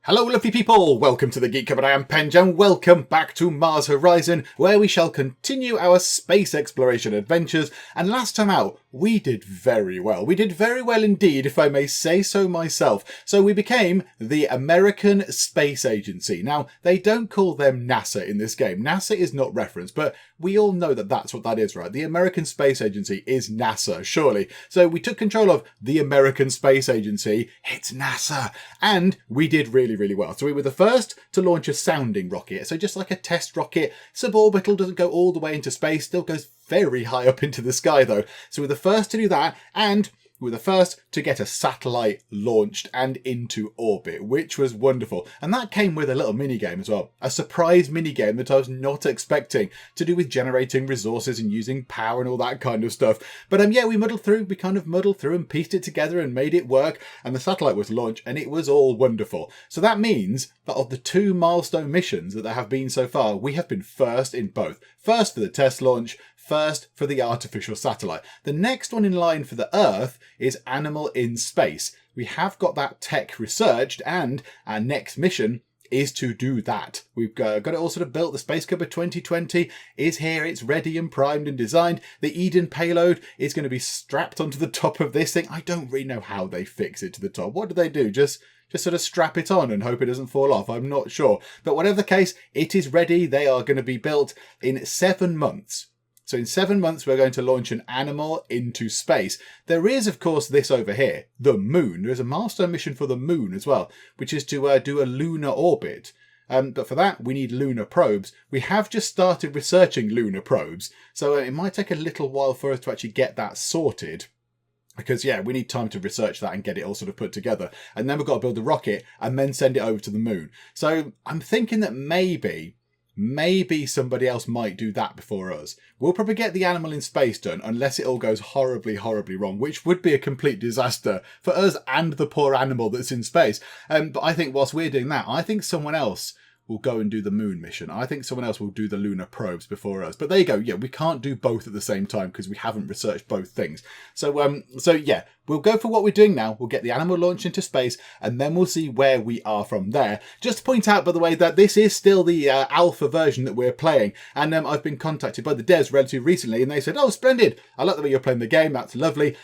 Hello lovely people, welcome to the Geek, and I am Penj, and welcome back to Mars Horizon, where we shall continue our space exploration adventures. And last time out, we did very well. We did very well indeed, if I may say so myself. So we became the American Space Agency. Now, they don't call them NASA in this game. NASA is not referenced, but we all know that that's what that is, right? The American Space Agency is NASA, surely. So we took control of the American Space Agency. It's NASA. And we did really well. So we were the first to launch a sounding rocket. So just like a test rocket, suborbital, doesn't go all the way into space, still goes very high up into the sky though. So we're the first to do that, and we were the first to get a satellite launched and into orbit, which was wonderful. And that came with a little mini game as well. A surprise mini game that I was not expecting, to do with generating resources and using power and all that kind of stuff. But yeah, we muddled through. We kind of muddled through and pieced it together and made it work. And the satellite was launched and it was all wonderful. So that means that of the 2 milestone missions that there have been so far, we have been first in both. First for the test launch, first for the artificial satellite. The next one in line for the Earth is Animal in Space. We have got that tech researched, and our next mission is to do that. We've got it all sort of built. The Space Cubber 2020 is here. It's ready and primed and designed. The Eden payload is going to be strapped onto the top of this thing. I don't really know how they fix it to the top. What do they do? Just sort of strap it on and hope it doesn't fall off. I'm not sure. But whatever the case, it is ready. They are going to be built in 7 months. So in 7 months, we're going to launch an animal into space. There is, of course, this over here, the moon. There is a milestone mission for the moon as well, which is to do a lunar orbit. But for that, we need lunar probes. We have just started researching lunar probes, so it might take a little while for us to actually get that sorted. Because, yeah, we need time to research that and get it all sort of put together. And then we've got to build the rocket and then send it over to the moon. So I'm thinking that maybe somebody else might do that before us. We'll probably get the animal in space done, unless it all goes horribly wrong, which would be a complete disaster for us and the poor animal that's in space. But I think whilst we're doing that, I think someone else will go and do the moon mission. I think someone else will do the lunar probes before us. But there you go. Yeah, we can't do both at the same time because we haven't researched both things. So yeah, we'll go for what we're doing now. We'll get the animal launched into space, and then we'll see where we are from there. Just to point out, by the way, that this is still the alpha version that we're playing. And I've been contacted by the devs relatively recently, and they said, "Oh, splendid. I like the way you're playing the game. That's lovely."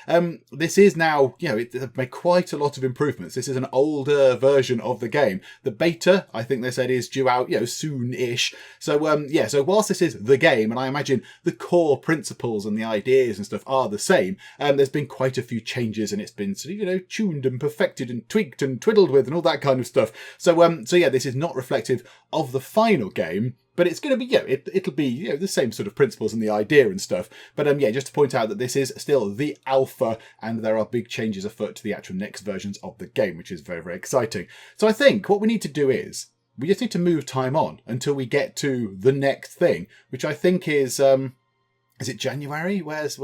This is now, they've made quite a lot of improvements. This is an older version of the game. The beta, I think they said, is due out, soon-ish. So, so whilst this is the game, and I imagine the core principles and the ideas and stuff are the same, there's been quite a few changes, and it's been sort of, tuned and perfected and tweaked and twiddled with and all that kind of stuff. So yeah, this is not reflective of the final game, but it's going to be, it'll be, the same sort of principles and the idea and stuff. But just to point out that this is still the alpha, and there are big changes afoot to the actual next versions of the game, which is very exciting. So I think what we need to do is, we just need to move time on until we get to the next thing, which I think is it January? Where's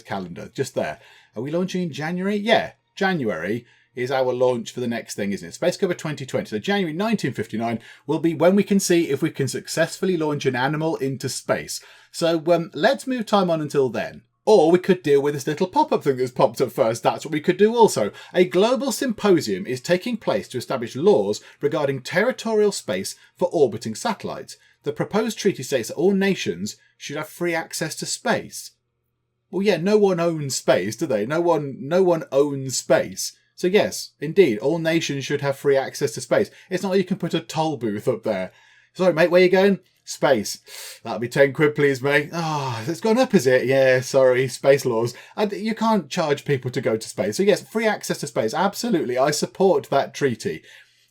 calendar? Just there. Are we launching in January? Yeah, January is our launch for the next thing, isn't it? Space Cubber 2020. So January 1959 will be when we can see if we can successfully launch an animal into space. So let's move time on until then. Or we could deal with this little pop-up thing that's popped up first. That's what we could do also. A global symposium is taking place to establish laws regarding territorial space for orbiting satellites. The proposed treaty states that all nations should have free access to space. Well, yeah, no one owns space, do they? No one owns space. So yes, indeed, all nations should have free access to space. It's not like you can put a toll booth up there. Sorry, mate, where you going? Space. That'll be 10 quid, please, mate. Oh, it's gone up, is it? Yeah, sorry, space laws. You can't charge people to go to space. So yes, free access to space. Absolutely, I support that treaty.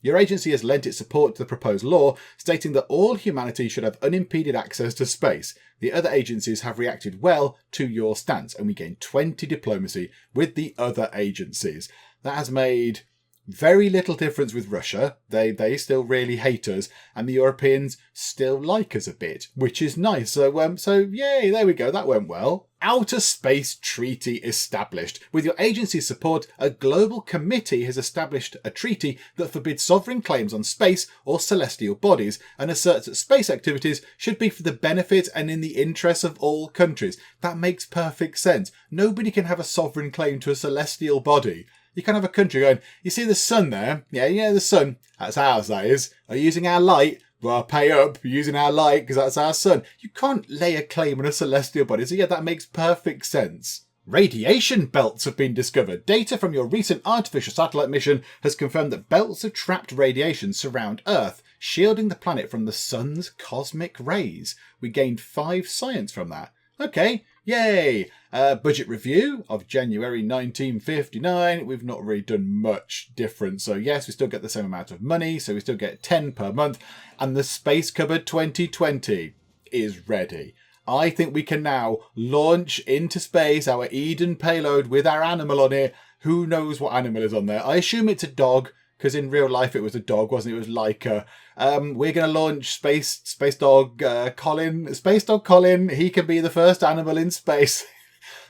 Your agency has lent its support to the proposed law, stating that all humanity should have unimpeded access to space. The other agencies have reacted well to your stance, and we gain 20 diplomacy with the other agencies. That has made very little difference with Russia. They still really hate us, and the Europeans still like us a bit, which is nice. So yay, there we go. That went well. Outer Space Treaty established. With your agency's support, a global committee has established a treaty that forbids sovereign claims on space or celestial bodies, and asserts that space activities should be for the benefit and in the interests of all countries. That makes perfect sense. Nobody can have a sovereign claim to a celestial body. You can't have a country going, you see the sun there? Yeah, the sun. That's ours, that is. Are you using our light? Well, pay up. You're using our light because that's our sun. You can't lay a claim on a celestial body. So yeah, that makes perfect sense. Radiation belts have been discovered. Data from your recent artificial satellite mission has confirmed that belts of trapped radiation surround Earth, shielding the planet from the sun's cosmic rays. We gained 5 science from that. Okay, yay! Budget review of January 1959. We've not really done much different. So yes, we still get the same amount of money. So we still get 10 per month. And the Space Cupboard 2020 is ready. I think we can now launch into space our Eden payload with our animal on it. Who knows what animal is on there? I assume it's a dog, because in real life it was a dog, wasn't it? It was Laika. We're going to launch Space Dog Colin. He can be the first animal in space.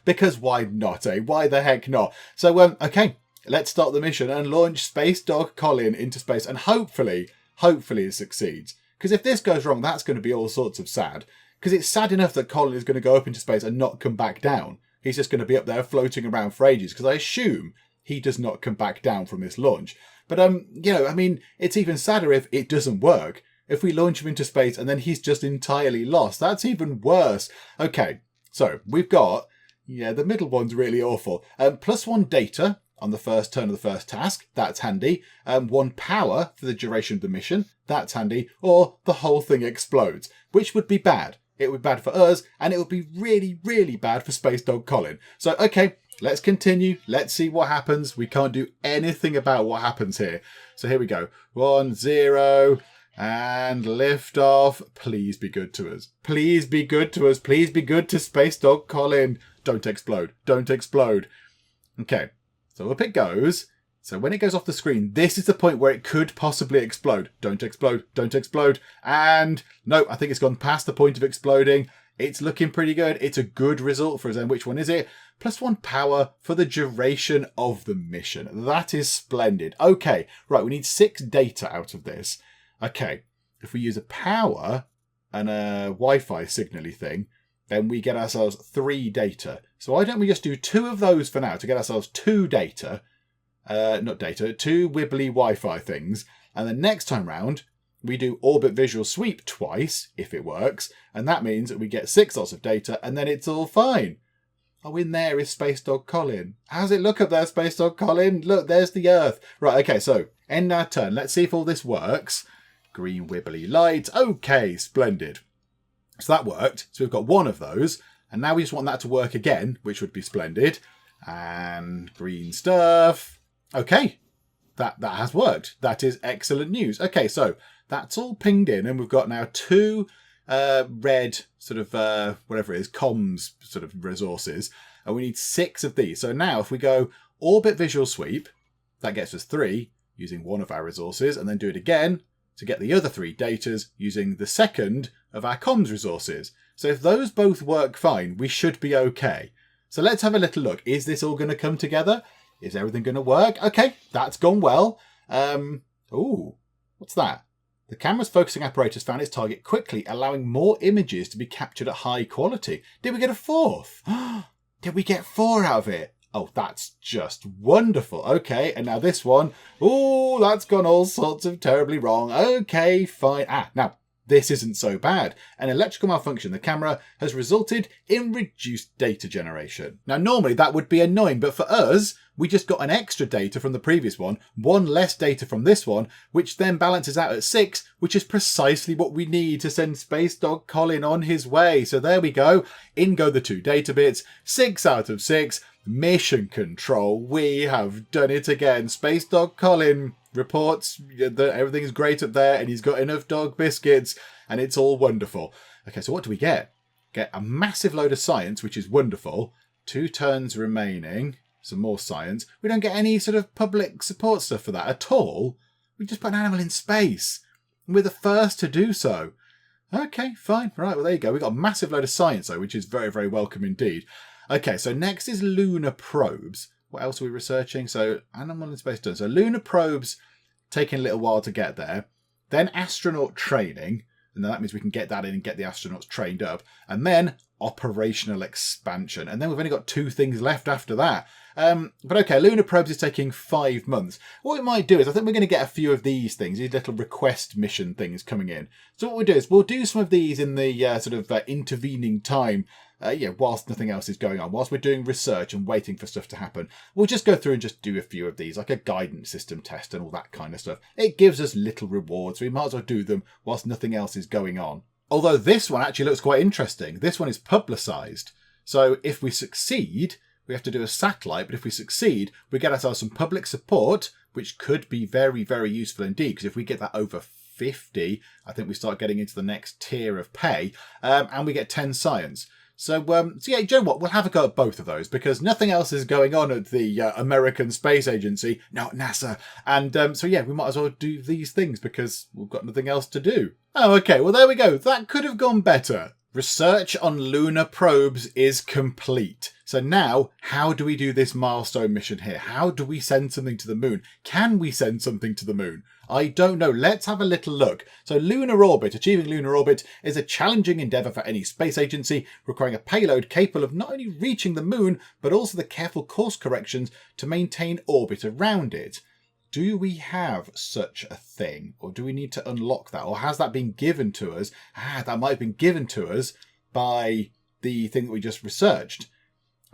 Because why not, eh? Why the heck not? So, okay, let's start the mission and launch Space Dog Colin into space. And hopefully it succeeds. Because if this goes wrong, that's going to be all sorts of sad. Because it's sad enough that Colin is going to go up into space and not come back down. He's just going to be up there floating around for ages. Because I assume he does not come back down from this launch. But, it's even sadder if it doesn't work. If we launch him into space and then he's just entirely lost. That's even worse. Okay, so we've got, the middle one's really awful. +1 data on the first turn of the first task. That's handy. 1 power for the duration of the mission. That's handy. Or the whole thing explodes, which would be bad. It would be bad for us, and it would be really, really bad for Space Dog Colin. So, okay, let's continue. Let's see what happens. We can't do anything about what happens here. So here we go. 1, 0, and lift off. Please be good to us. Please be good to us. Please be good to Space Dog Colin. Don't explode. Don't explode. Okay, so up it goes. So when it goes off the screen, this is the point where it could possibly explode. Don't explode. Don't explode. And no, I think it's gone past the point of exploding. It's looking pretty good. It's a good result for us. And which one is it? +1 power for the duration of the mission. That is splendid. Okay, right, we need 6 data out of this. Okay, if we use a power and a Wi-Fi signally thing, then we get ourselves 3 data. So why don't we just do 2 of those for now to get ourselves 2 data. 2 wibbly Wi-Fi things. And then next time round, we do orbit visual sweep twice, if it works. And that means that we get 6 lots of data and then it's all fine. Oh, in there is Space Dog Colin. How's it look up there, Space Dog Colin? Look, there's the Earth. Right, okay, so end our turn. Let's see if all this works. Green wibbly light. Okay, splendid. So that worked. So we've got 1 of those. And now we just want that to work again, which would be splendid. And green stuff. Okay, that has worked. That is excellent news. Okay, so that's all pinged in, and we've got now 2 red sort of whatever it is, comms sort of resources, and we need 6 of these. So now if we go orbit visual sweep, that gets us 3 using 1 of our resources, and then do it again to get the other 3 datas using the second of our comms resources. So if those both work fine, we should be okay. So let's have a little look. Is this all going to come together? Is everything going to work? Okay, that's gone well. Ooh, what's that? The camera's focusing apparatus found its target quickly, allowing more images to be captured at high quality. Did we get a 4th? Did we get 4 out of it? Oh, that's just wonderful. Okay, and now this one. Ooh, that's gone all sorts of terribly wrong. Okay, fine. Now, this isn't so bad. An electrical malfunction in the camera has resulted in reduced data generation. Now, normally that would be annoying, but for us, we just got an extra data from the previous one, 1 less data from this one, which then balances out at 6, which is precisely what we need to send Space Dog Colin on his way. So there we go. In go the 2 data bits. 6 out of 6. Mission control. We have done it again. Space Dog Colin reports that everything's great up there and he's got enough dog biscuits and it's all wonderful. Okay, so what do we get? Get a massive load of science, which is wonderful. 2 turns remaining. Some more science. We don't get any sort of public support stuff for that at all. We just put an animal in space. And we're the first to do so. Okay, fine. Right, well, there you go. We've got a massive load of science, though, which is very, very welcome indeed. Okay, so next is lunar probes. What else are we researching? So, animal in space done. So, lunar probes taking a little while to get there. Then astronaut training. And then that means we can get that in and get the astronauts trained up. And then operational expansion. And then we've only got 2 things left after that. But okay, Lunar probes is taking 5 months. What we might do is I think we're going to get a few of these things, these little request mission things coming in. So what we'll do is we'll do some of these in the intervening time, whilst nothing else is going on, whilst we're doing research and waiting for stuff to happen. We'll just go through and just do a few of these, like a guidance system test and all that kind of stuff. It gives us little rewards. We might as well do them whilst nothing else is going on. Although this one actually looks quite interesting. This one is publicised. So if we succeed, we have to do a satellite, but if we succeed, we get ourselves some public support, which could be very, very useful indeed, because if we get that over 50, I think we start getting into the next tier of pay, and we get 10 science. So yeah, you know what? We'll have a go at both of those because nothing else is going on at the American Space Agency, not NASA. And so yeah, we might as well do these things because we've got nothing else to do. Oh, okay. Well, there we go. That could have gone better. Research on lunar probes is complete. So now, how do we do this milestone mission here? How do we send something to the moon? Can we send something to the moon? I don't know. Let's have a little look. So lunar orbit, achieving lunar orbit is a challenging endeavour for any space agency, requiring a payload capable of not only reaching the moon, but also the careful course corrections to maintain orbit around it. Do we have such a thing? Or do we need to unlock that? Or has that been given to us? That might have been given to us by the thing that we just researched.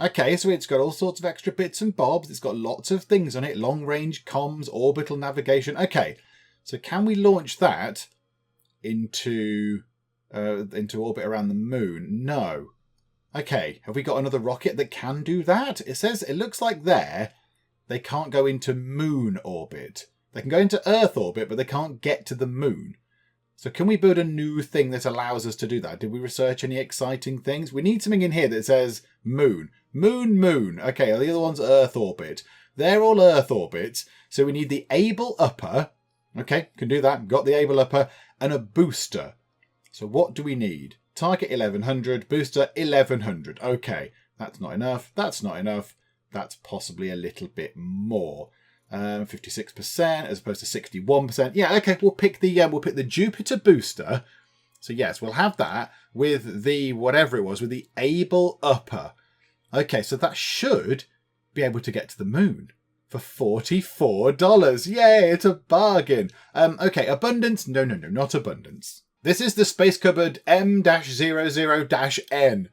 Okay, so it's got all sorts of extra bits and bobs. It's got lots of things on it. Long-range comms, orbital navigation. Okay, so can we launch that into orbit around the moon? No. Okay, have we got another rocket that can do that? It looks like they can't go into moon orbit. They can go into Earth orbit, but they can't get to the moon. So can we build a new thing that allows us to do that? Did we research any exciting things? We need something in here that says moon. Moon. Okay, the other one's Earth orbit. They're all Earth orbits. So we need the Able Upper. Okay, can do that. Got the Able Upper and a booster. So what do we need? Target 1100, booster 1100. Okay, that's not enough. That's not enough. That's possibly a little bit more. 56% as opposed to 61%. Yeah, okay, we'll pick the Jupiter booster. So yes, we'll have that with the whatever it was, with the Able Upper. Okay, so that should be able to get to the moon for $44. Yay, it's a bargain. Okay, abundance. No, not abundance. This is the Space Cupboard M-00-N.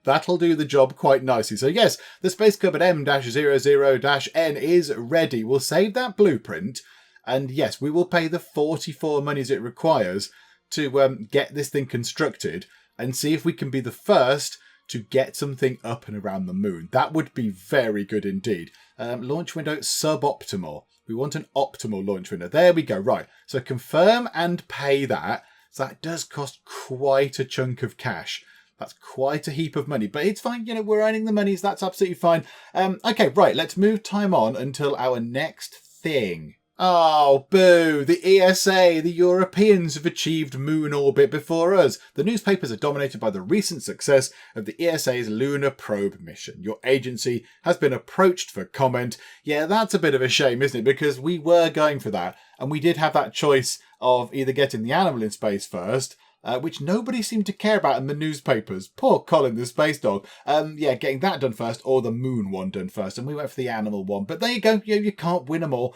That'll do the job quite nicely. So yes, the Space Cupboard M-00-N is ready. We'll save that blueprint. And yes, we will pay the 44 monies it requires to get this thing constructed and see if we can be the first to get something up and around the moon. That would be very good indeed. Launch window suboptimal. We want an optimal launch window. There we go. Right. So confirm and pay that. So that does cost quite a chunk of cash. That's quite a heap of money, but it's fine. You know, we're earning the monies. That's absolutely fine. Okay, right. Let's move time on until our next thing. Oh, boo. The ESA, the Europeans have achieved moon orbit before us. The newspapers are dominated by the recent success of the ESA's lunar probe mission. Your agency has been approached for comment. Yeah, that's a bit of a shame, isn't it? Because we were going for that. And we did have that choice of either getting the animal in space first, which nobody seemed to care about in the newspapers. Poor Colin, the space dog. Getting that done first, or the moon one done first. And we went for the animal one. But there you go. You can't win them all.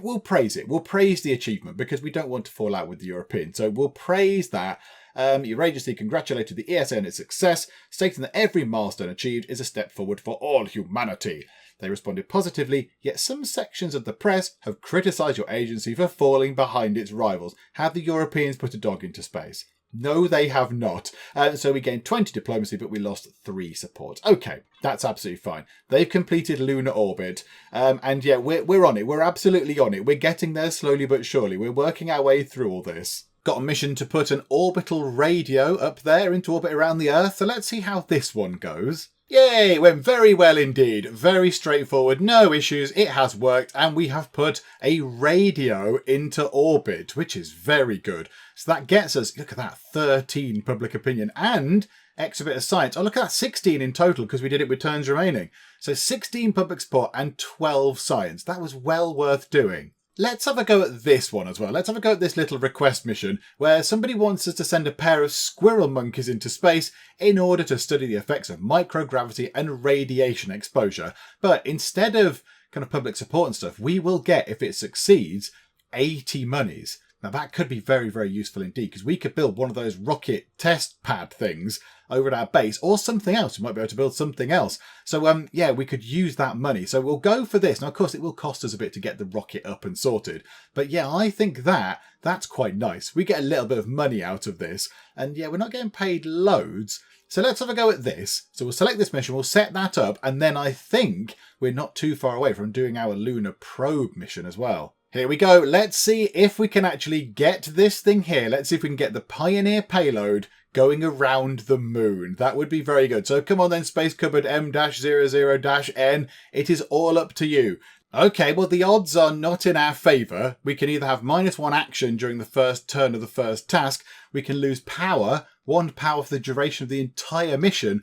We'll praise it. We'll praise the achievement because we don't want to fall out with the Europeans. So we'll praise that. Your agency congratulated the ESA on its success, stating that every milestone achieved is a step forward for all humanity. They responded positively, yet some sections of the press have criticised your agency for falling behind its rivals. Have the Europeans put a dog into space? No, they have not. So we gained 20 diplomacy, but we lost 3 support. Okay, that's absolutely fine. They've completed lunar orbit. And yeah, we're on it. We're absolutely on it. We're getting there slowly but surely. We're working our way through all this. Got a mission to put an orbital radio up there into orbit around the Earth. So let's see how this one goes. Yay, it went very well indeed. Very straightforward, no issues. It has worked and we have put a radio into orbit, which is very good. So that gets us, look at that, 13 public opinion and extra bit of science. Oh, look at that, 16 in total because we did it with turns remaining. So 16 public support and 12 science. That was well worth doing. let's have a go at this one as well. Let's have a go at this little request mission where somebody wants us to send a pair of squirrel monkeys into space in order to study the effects of microgravity and radiation exposure. But instead of kind of public support and stuff, we will get, if it succeeds, 80 monies. Now that could be very, very useful indeed, because we could build one of those rocket test pad things over at our base, or something else. We might be able to build something else. So yeah, we could use that money. So we'll go for this. Now, of course, it will cost us a bit to get the rocket up and sorted. But yeah, I think that's quite nice. We get a little bit of money out of this. And yeah, we're not getting paid loads. So let's have a go at this. So we'll select this mission, we'll set that up, and then I think we're not too far away from doing our lunar probe mission as well. Here we go. Let's see if we can actually get this thing here. Let's see if we can get the Pioneer payload going around the moon. That would be very good. So come on then, Space Cupboard M-00-N. It is all up to you. Okay, well, the odds are not in our favour. We can either have -1 action during the first turn of the first task. We can lose power, 1 power for the duration of the entire mission.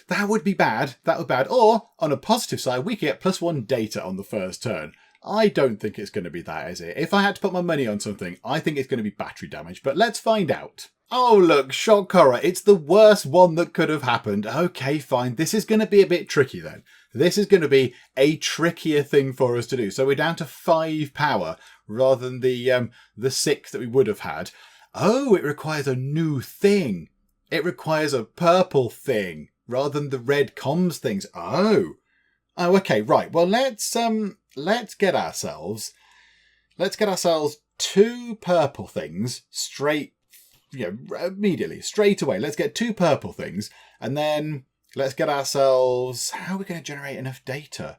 That would be bad. That would be bad. Or, on a positive side, we could get +1 data on the first turn. I don't think it's going to be that, is it? If I had to put my money on something, I think it's going to be battery damage. But let's find out. Oh, look, shock horror. It's the worst one that could have happened. Okay, fine. This is going to be a bit tricky then. This is going to be a trickier thing for us to do. So we're down to 5 power rather than the 6 that we would have had. Oh, it requires a new thing. It requires a purple thing rather than the red comms things. Oh, okay, right. Well, let's get ourselves 2 purple things straight. Immediately, straight away. Let's get 2 purple things, and then let's get ourselves... How are we going to generate enough data?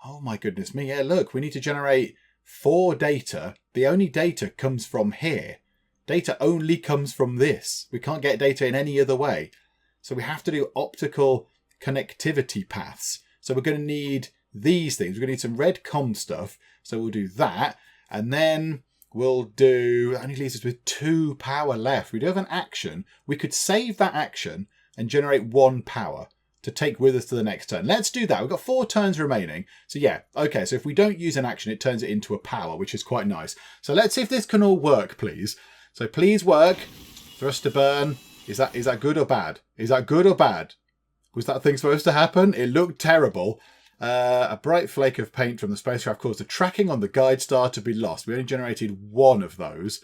Oh my goodness me. Yeah, look, we need to generate 4 data. The only data comes from here. Data only comes from this. We can't get data in any other way. So we have to do optical connectivity paths. So we're going to need these things. We're going to need some red comm stuff. So we'll do that, and then... we'll do... That only leaves us with 2 power left. We do have an action. We could save that action and generate 1 power to take with us to the next turn. Let's do that. We've got 4 turns remaining. So yeah, okay. So if we don't use an action, it turns it into a power, which is quite nice. So let's see if this can all work, please. So please work. Thrust to burn. Is that good or bad? Is that good or bad? Was that thing supposed to happen? It looked terrible. A bright flake of paint from the spacecraft caused the tracking on the guide star to be lost. We only generated 1 of those.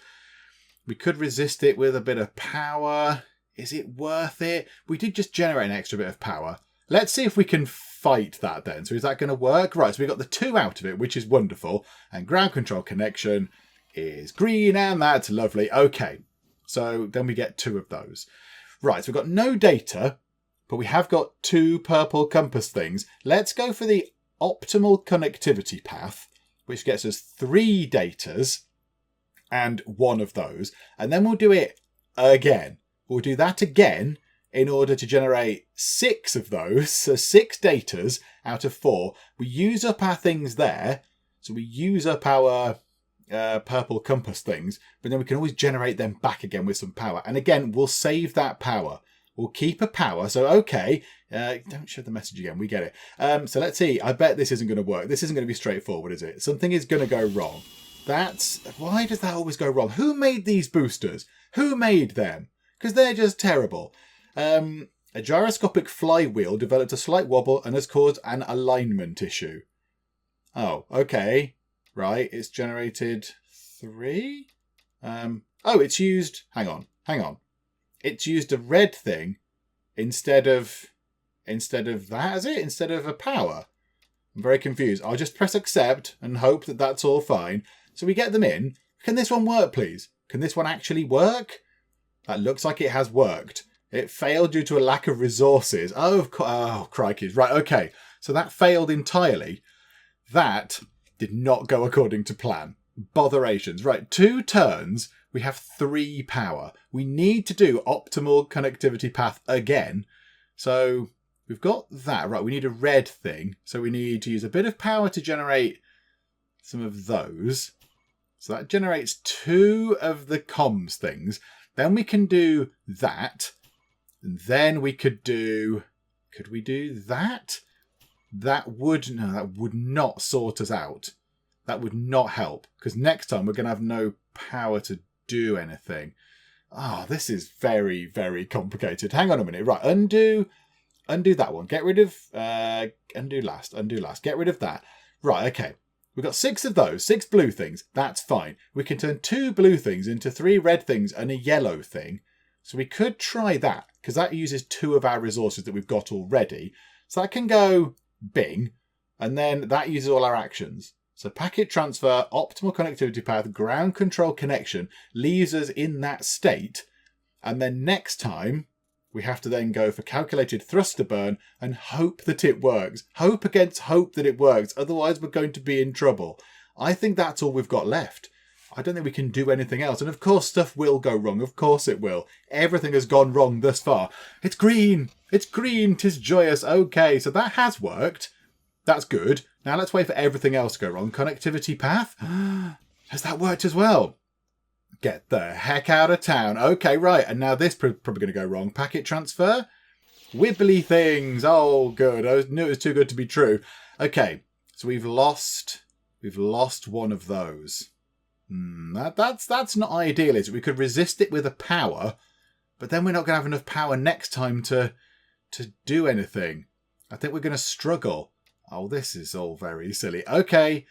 We could resist it with a bit of power. Is it worth it? We did just generate an extra bit of power. Let's see if we can fight that then. So is that going to work? Right, so we got the 2 out of it, which is wonderful. And ground control connection is green, and that's lovely. Okay, so then we get 2 of those. Right, so we've got no data. But we have got 2 purple compass things. Let's go for the optimal connectivity path, which gets us 3 datas and 1 of those. And then we'll do it again. We'll do that again in order to generate 6 of those. So 6 datas out of 4. We use up our things there. So we use up our purple compass things. But then we can always generate them back again with some power. And again, we'll save that power. We'll keep a power. So, okay. Don't show the message again. We get it. So let's see. I bet this isn't going to work. This isn't going to be straightforward, is it? Something is going to go wrong. Why does that always go wrong? Who made these boosters? Who made them? Because they're just terrible. A gyroscopic flywheel developed a slight wobble and has caused an alignment issue. Oh, okay. Right. It's generated 3. It's used... Hang on. It's used a red thing instead of that, is it? Instead of a power. I'm very confused. I'll just press accept and hope that that's all fine. So we get them in. Can this one work, please? Can this one actually work? That looks like it has worked. It failed due to a lack of resources. Oh, crikey. Right, okay. So that failed entirely. That did not go according to plan. Botherations. Right, 2 turns. We have 3 power. We need to do optimal connectivity path again. So we've got that. Right, we need a red thing. So we need to use a bit of power to generate some of those. So that generates 2 of the comms things. Then we can do that. And then we could do... Could we do that? That would not sort us out. That would not help, because next time we're going to have no power to do anything. Oh, this is very, very complicated. Hang on a minute. Right, undo that one. Get rid of, undo last. Get rid of that. Right, okay. We've got 6 of those, 6 blue things. That's fine. We can turn 2 blue things into 3 red things and a yellow thing. So we could try that, because that uses 2 of our resources that we've got already. So that can go bing, and then that uses all our actions. So packet transfer, optimal connectivity path, ground control connection leaves us in that state. And then next time, we have to then go for calculated thruster burn and hope that it works. Hope against hope that it works. Otherwise, we're going to be in trouble. I think that's all we've got left. I don't think we can do anything else. And of course, stuff will go wrong. Of course it will. Everything has gone wrong thus far. It's green. It's green. 'Tis joyous. Okay, so that has worked. That's good. Now let's wait for everything else to go wrong. Connectivity path. Has that worked as well? Get the heck out of town. Okay, right. And now this probably going to go wrong. Packet transfer. Wibbly things. Oh, good. I knew it was too good to be true. Okay, so we've lost one of those. That's not ideal, is it? We could resist it with a power, but then we're not going to have enough power next time to do anything. I think we're going to struggle. Oh, this is all very silly. Okay,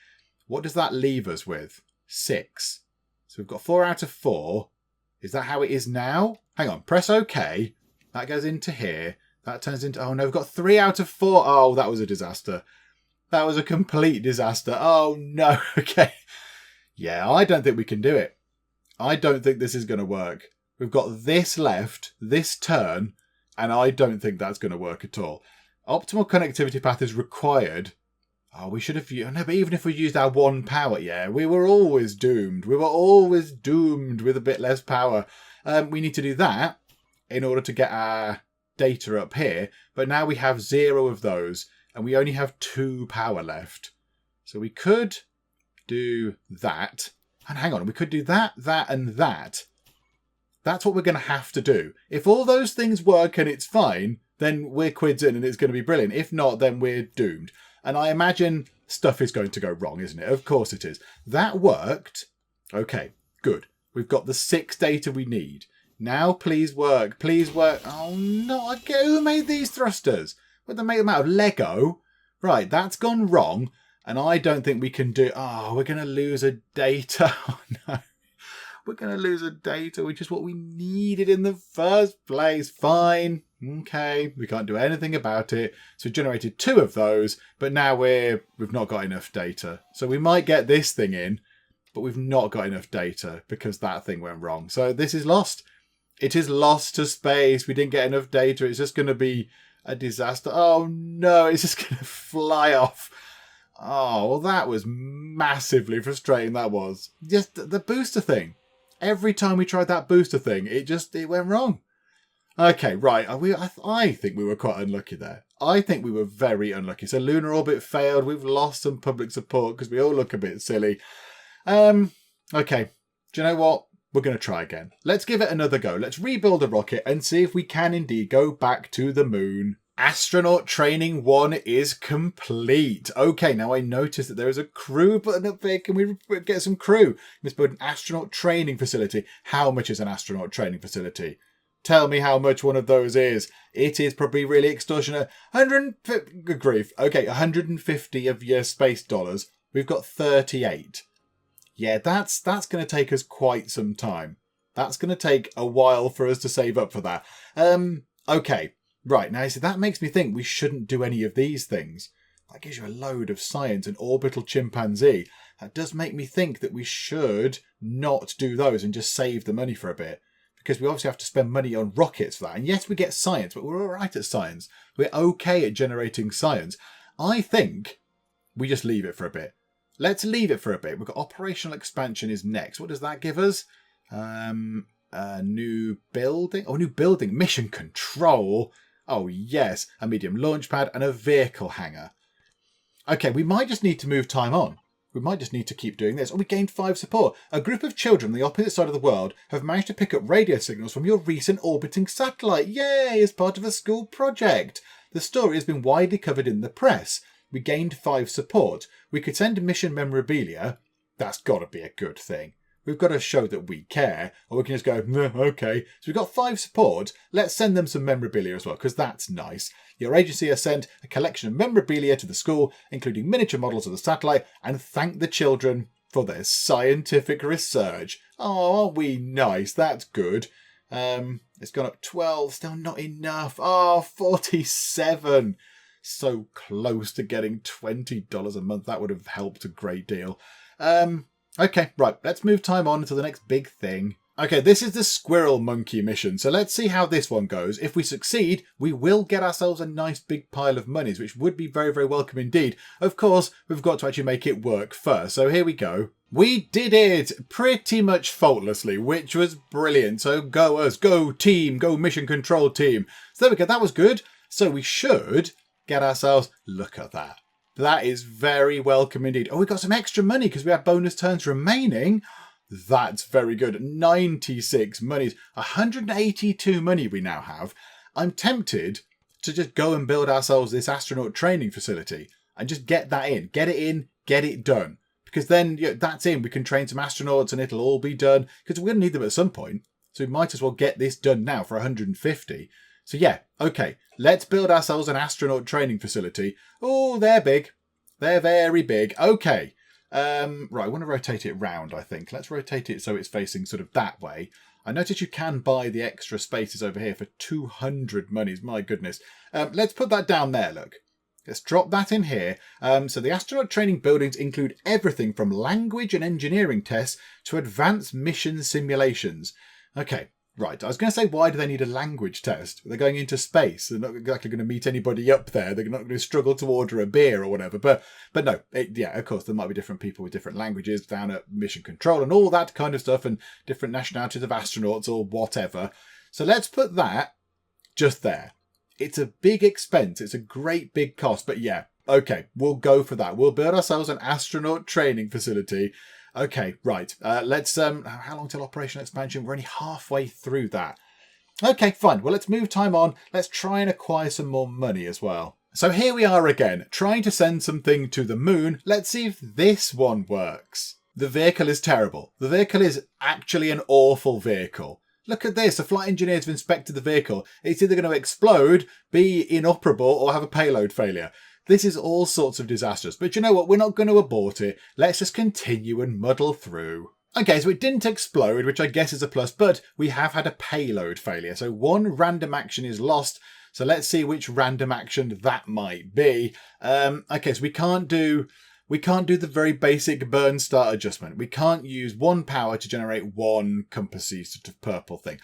what does that leave us with? 6. So we've got 4 out of 4. Is that how it is now? Hang on, press OK. That goes into here. That turns into... Oh, no, we've got 3 out of 4. Oh, that was a disaster. That was a complete disaster. Oh, no. Okay. Yeah, I don't think we can do it. I don't think this is going to work. We've got this left, this turn, and I don't think that's going to work at all. Optimal connectivity path is required. Oh, we should have... No, but even if we used our 1 power, yeah, we were always doomed. We were always doomed with a bit less power. We need to do that in order to get our data up here. But now we have 0 of those, and we only have 2 power left. So we could do that. And hang on, we could do that, and that. That's what we're going to have to do. If all those things work and it's fine, then we're quids in and it's going to be brilliant. If not, then we're doomed. And I imagine stuff is going to go wrong, isn't it? Of course it is. That worked. Okay, good. We've got the 6 data we need. Now please work. Please work. Oh no, okay, who made these thrusters? Would they make them out of Lego? Right, that's gone wrong. And I don't think we can do... Oh, we're going to lose a data. Oh no. We're going to lose a data, which is what we needed in the first place. Fine. Okay. We can't do anything about it. So we generated 2 of those, but now we've not got enough data. So we might get this thing in, but we've not got enough data because that thing went wrong. So this is lost. It is lost to space. We didn't get enough data. It's just going to be a disaster. Oh no, it's just going to fly off. Oh, well, that was massively frustrating. That was just the booster thing. Every time we tried that booster thing, it went wrong. Okay, right. I think we were quite unlucky there. I think we were very unlucky. So lunar orbit failed. We've lost some public support because we all look a bit silly. Okay. Do you know what? We're going to try again. Let's give it another go. Let's rebuild a rocket and see if we can indeed go back to the moon. Astronaut Training 1 is complete. Okay, now I noticed that there is a crew button up there. Can we get some crew? Let's build an astronaut training facility. How much is an astronaut training facility? Tell me how much one of those is. It is probably really extortionate. 150, good grief. Okay, 150 of your space dollars. We've got 38. Yeah, that's going to take us quite some time. That's going to take a while for us to save up for that. Okay. Right, now, so that makes me think we shouldn't do any of these things. That gives you a load of science and orbital chimpanzee. That does make me think that we should not do those and just save the money for a bit. Because we obviously have to spend money on rockets for that. And yes, we get science, but we're all right at science. We're okay at generating science. I think we just leave it for a bit. Let's leave it for a bit. We've got operational expansion is next. What does that give us? New building. Oh, new building. Mission control. Oh, yes. A medium launch pad and a vehicle hangar. Okay, we might just need to move time on. We might just need to keep doing this. Oh, we gained 5 support. A group of children on the opposite side of the world have managed to pick up radio signals from your recent orbiting satellite. Yay! As part of a school project. The story has been widely covered in the press. We gained 5 support. We could send mission memorabilia. That's got to be a good thing. We've got to show that we care, or we can just go, okay. So we've got 5 support. Let's send them some memorabilia as well, because that's nice. Your agency has sent a collection of memorabilia to the school, including miniature models of the satellite, and thank the children for their scientific research. Oh, aren't we nice? That's good. It's gone up 12, still not enough. Oh, 47. So close to getting $20 a month. That would have helped a great deal. Okay, right, let's move time on to the next big thing. Okay, this is the Squirrel Monkey mission, so let's see how this one goes. If we succeed, we will get ourselves a nice big pile of monies, which would be very, very welcome indeed. Of course, we've got to actually make it work first, so here we go. We did it pretty much faultlessly, which was brilliant. So go us, go team, go mission control team. So there we go, that was good. So we should get ourselves, look at that. That is very welcome indeed. Oh, we got some extra money because we have bonus turns remaining. That's very good. 96 monies. 182 money we now have. I'm tempted to just go and build ourselves this astronaut training facility and just get that in. Get it in, get it done. Because then that's in. We can train some astronauts and it'll all be done. Because we're going to need them at some point. So we might as well get this done now for 150. So yeah, okay. Let's build ourselves an astronaut training facility. Oh, they're big. They're very big. Okay. Right, I want to rotate it round, I think. Let's rotate it so it's facing sort of that way. I noticed you can buy the extra spaces over here for 200 monies. My goodness. Let's put that down there, look. Let's drop that in here. So the astronaut training buildings include everything from language and engineering tests to advanced mission simulations. Okay. Right, I was going to say, why do they need a language test? They're going into space. They're not exactly going to meet anybody up there. They're not going to struggle to order a beer or whatever. But no, yeah, of course, there might be different people with different languages down at mission control and all that kind of stuff and different nationalities of astronauts or whatever. So let's put that just there. It's a big expense. It's a great big cost. But yeah, okay, we'll go for that. We'll build ourselves an astronaut training facility. Okay, right. Let's, how long till operational expansion? We're only halfway through that. Okay, fine. Well, let's move time on. Let's try and acquire some more money as well. So here we are again, trying to send something to the moon. Let's see if this one works. The vehicle is terrible. The vehicle is actually an awful vehicle. Look at this. The flight engineers have inspected the vehicle. It's either going to explode, be inoperable, or have a payload failure. This is all sorts of disastrous, but you know what? We're not going to abort it. Let's just continue and muddle through. Okay, so it didn't explode, which I guess is a plus, but we have had a payload failure. So one random action is lost. So let's see which random action that might be. Okay, so we can't do the very basic burn start adjustment. We can't use 1 power to generate 1 compassy sort of purple thing.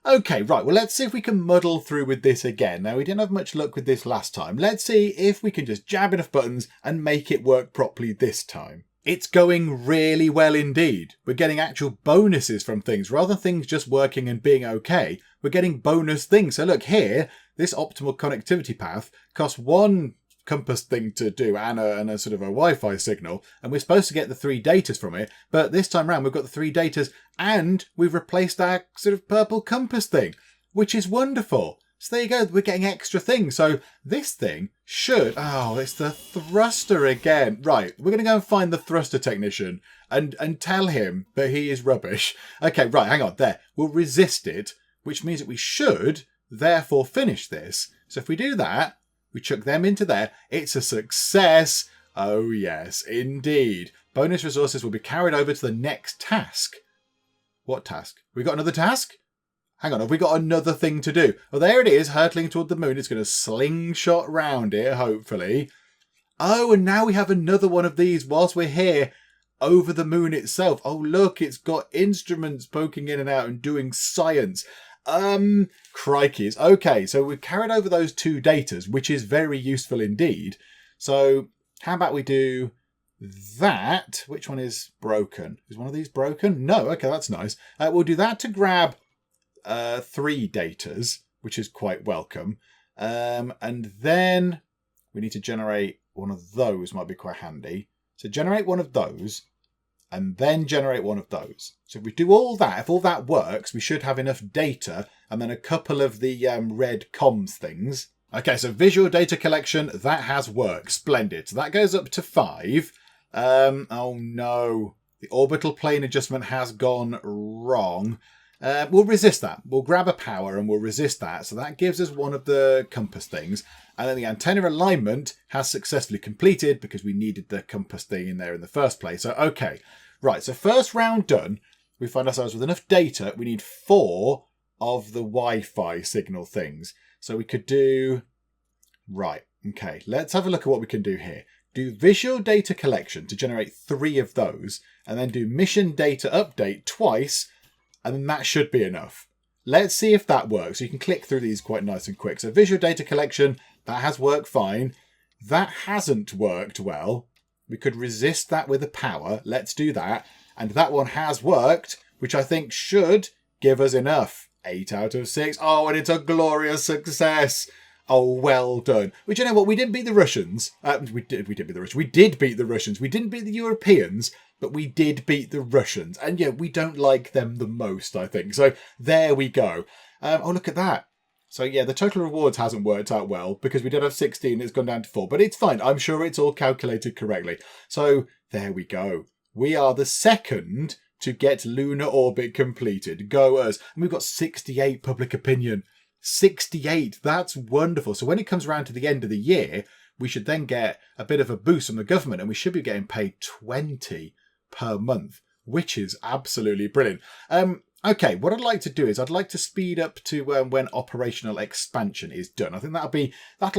Okay, right, well, let's see if we can muddle through with this again. Now, we didn't have much luck with this last time. Let's see if we can just jab enough buttons and make it work properly this time. It's going really well indeed. We're getting actual bonuses from things. Rather than things just working and being okay, we're getting bonus things. So look here, this optimal connectivity path costs 1 compass thing to do and a sort of a Wi-Fi signal, and we're supposed to get the 3 datas from it, but this time around we've got the 3 datas and we've replaced our sort of purple compass thing, which is wonderful. So there you go, we're getting extra things. So this thing should, oh, it's the thruster again. Right, we're going to go and find the thruster technician and tell him that he is rubbish. Okay, right, hang on, there. We'll resist it, which means that we should therefore finish this. So if we do that, we chuck them into there. It's a success. Oh, yes, indeed. Bonus resources will be carried over to the next task. What task? We got another task? Hang on, have we got another thing to do? Oh, there it is, hurtling toward the moon. It's going to slingshot round it, hopefully. Oh, and now we have another one of these whilst we're here over the moon itself. Oh, look, it's got instruments poking in and out and doing science. Crikeys. Okay, so we've carried over those 2 datas, which is very useful indeed. So how about we do that? Which one is broken? Is one of these broken? No. Okay, that's nice. We'll do that to grab 3 datas, which is quite welcome. And then we need to generate one of those, might be quite handy. So generate one of those and then generate one of those. So if we do all that, if all that works, we should have enough data and then a couple of the red comms things. Okay, so visual data collection, that has worked. Splendid. So that goes up to 5. Oh no. The orbital plane adjustment has gone wrong. We'll resist that. We'll grab a power and we'll resist that. So that gives us one of the compass things. And then the antenna alignment has successfully completed because we needed the compass thing in there in the first place. So, okay. Right, so first round done. We find ourselves with enough data. We need 4 of the Wi-Fi signal things. So we could do... Right, okay. Let's have a look at what we can do here. Do visual data collection to generate 3 of those. And then do mission data update twice. And then that should be enough. Let's see if that works. So you can click through these quite nice and quick. So visual data collection, that has worked fine. That hasn't worked well. We could resist that with a power. Let's do that. And that one has worked, which I think should give us enough. 8 out of 6. Oh, and it's a glorious success. Oh, well done. Which, you know what? We didn't beat the Russians. We did beat the Russians. We did beat the Russians. We didn't beat the Europeans, but we did beat the Russians. And yeah, we don't like them the most, I think. So there we go. Oh, look at that. So yeah, the total rewards hasn't worked out well because we did have 16. It's gone down to 4, but it's fine. I'm sure it's all calculated correctly. So there we go. We are the second to get lunar orbit completed. Go us. And we've got 68 public opinion. 68. That's wonderful. So when it comes around to the end of the year, we should then get a bit of a boost from the government and we should be getting paid 20 per month, which is absolutely brilliant. Okay, what I'd like to do is I'd like to speed up to when operational expansion is done. I think that'll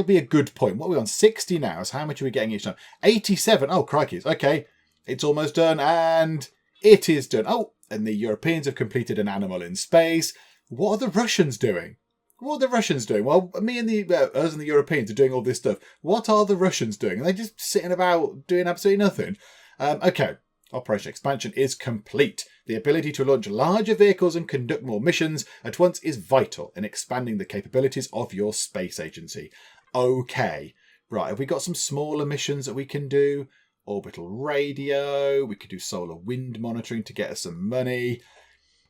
be a good point. What are we on? 60 now. So how much are we getting each time? 87. Oh, crikey. Okay, it's almost done and it is done. Oh, and the Europeans have completed an animal in space. What are the Russians doing? What are the Russians doing? Well, me and us and the Europeans are doing all this stuff. What are the Russians doing? Are they just sitting about doing absolutely nothing? Okay, Operation Expansion is complete. The ability to launch larger vehicles and conduct more missions at once is vital in expanding the capabilities of your space agency. Okay, right, have we got some smaller missions that we can do? Orbital radio, we could do solar wind monitoring to get us some money.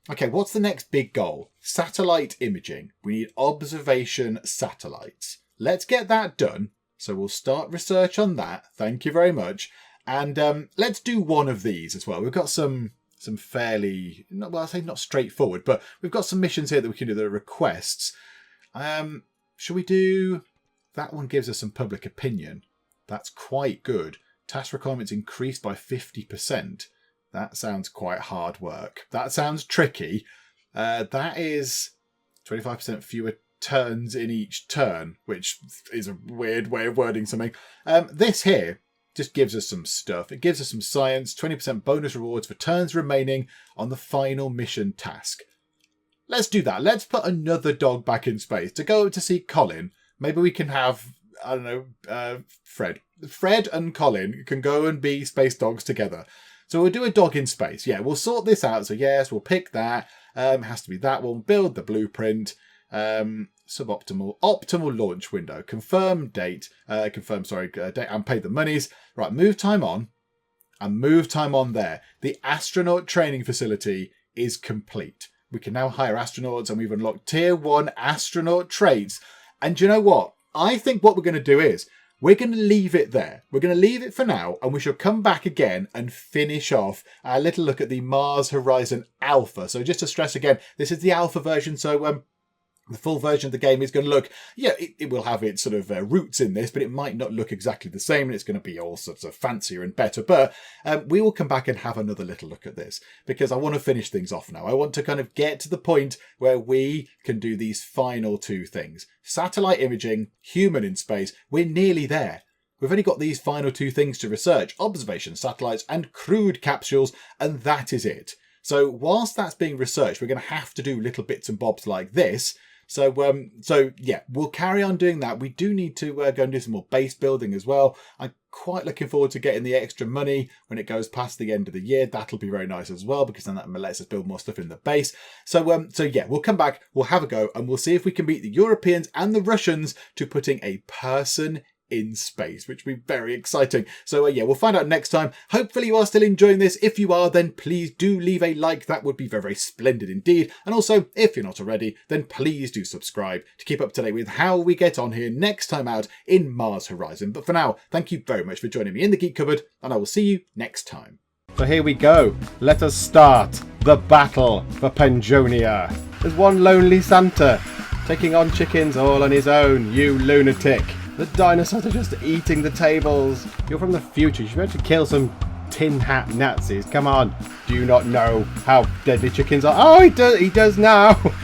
Okay, what's the next big goal? Satellite imaging. We need observation satellites. Let's get that done. So we'll start research on that. Thank you very much. And let's do one of these as well. We've got some fairly, well, I'll say not straightforward, but we've got some missions here that we can do that are requests. Should we do... That one gives us some public opinion. That's quite good. Task requirements increased by 50%. That sounds quite hard work. That sounds tricky. That is 25% fewer turns in each turn, which is a weird way of wording something. This here just gives us some stuff. It gives us some science, 20% bonus rewards for turns remaining on the final mission task. Let's do that. Let's put another dog back in space to go to see Colin. Maybe we can have, I don't know, Fred. Fred and Colin can go and be space dogs together. So we'll do a dog in space. Yeah, we'll sort this out. So yes, we'll pick that. It has to be that one. Build the blueprint. Suboptimal. Optimal launch window. Confirm date. Date and pay the monies. Right, move time on. And move time on there. The astronaut training facility is complete. We can now hire astronauts and we've unlocked tier 1 astronaut traits. And do you know what? I think what we're going to do is we're going to leave it there. We're going to leave it for now, and we shall come back again and finish off our little look at the Mars Horizon Alpha. So just to stress again, this is the alpha version, so the full version of the game is going to look, yeah, it will have its sort of roots in this, but it might not look exactly the same, and it's going to be all sorts of fancier and better. But we will come back and have another little look at this, because I want to finish things off now. I want to kind of get to the point where we can do these final 2 things. Satellite imaging, human in space, we're nearly there. We've only got these final 2 things to research, observation satellites and crewed capsules, and that is it. So whilst that's being researched, we're going to have to do little bits and bobs like this. So yeah, we'll carry on doing that. We do need to go and do some more base building as well. I'm quite looking forward to getting the extra money when it goes past the end of the year. That'll be very nice as well, because then that lets us build more stuff in the base. So yeah, we'll come back, we'll have a go, and we'll see if we can beat the Europeans and the Russians to putting a person in space, which will be very exciting. So yeah, we'll find out next time. Hopefully you are still enjoying this. If you are, then please do leave a like. That would be very, very splendid indeed. And also, if you're not already, then please do subscribe to keep up to date with how we get on here next time out in Mars Horizon. But for now, thank you very much for joining me in the Geek Cupboard, and I will see you next time. So here we go. Let us start the battle for Penjonia. There's one lonely Santa taking on chickens all on his own, you lunatic. The dinosaurs are just eating the tables. You're from the future. You should be able to kill some tin hat Nazis. Come on. Do you not know how deadly chickens are? Oh, he does now.